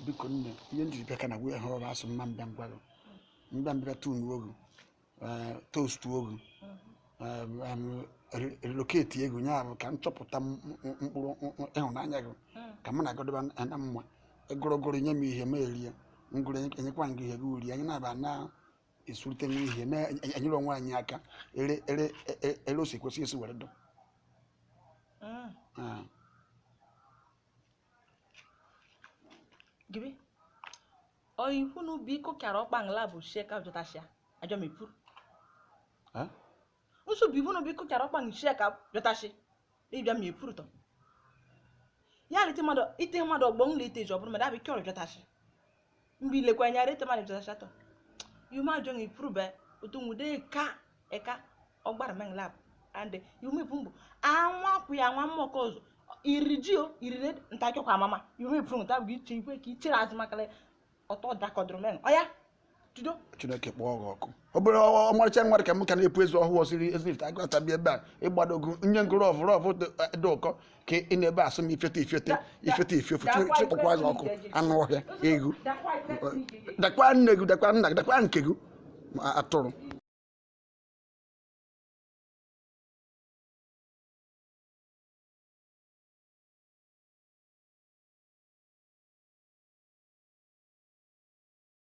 biko nne ihe njiri bịa ka na wee hụrụ asụ mma mbịa ngwago mbịa tunu ogu toast ogu relocate ego nya ka nchọpụta mkpụrụ ịhụnanya gị ka mụ na godoba na mma egorogoro nye m ihe ma erie ngụrụ enyekwa ngị ihe gị uri anyị na-aba na esurute n'ihe na enyere onwe anyị aka ere ose kwesị esi were dọ gibi oyi hunu biko kara okpangla bu sheka jotasha ajo mi pur usu bi hunu biko kara okpang sheka jotashi ibia mi pur to ya ite mado gbong lite jo buru mada bi kyo jotashi mbi le kwa nyare te mado jotasha to you ma jo mi pur be otungude eka ogbara mengla ande you mi pumbu anwa ku ya nwa mmokozo irijio irire ntakyo kwa mama you me prun ta bi chiwe ki chira azmakale oto dakodrumen oya tudo Chineke kpọọ gị ọkụ obere ọmarịcha nwere ka m ka na-epu ezu ọhụụ osiri ezifta agata bi ebe a ịgbadogo nye ngoro ọfụ dị ụkọ ka ị na-ebe asụ m ifete chịkpọkwa gị ọkụ anụ ọhịa egwu dakwa nne gị dakwa nna gị dakwa nke gị atụrụ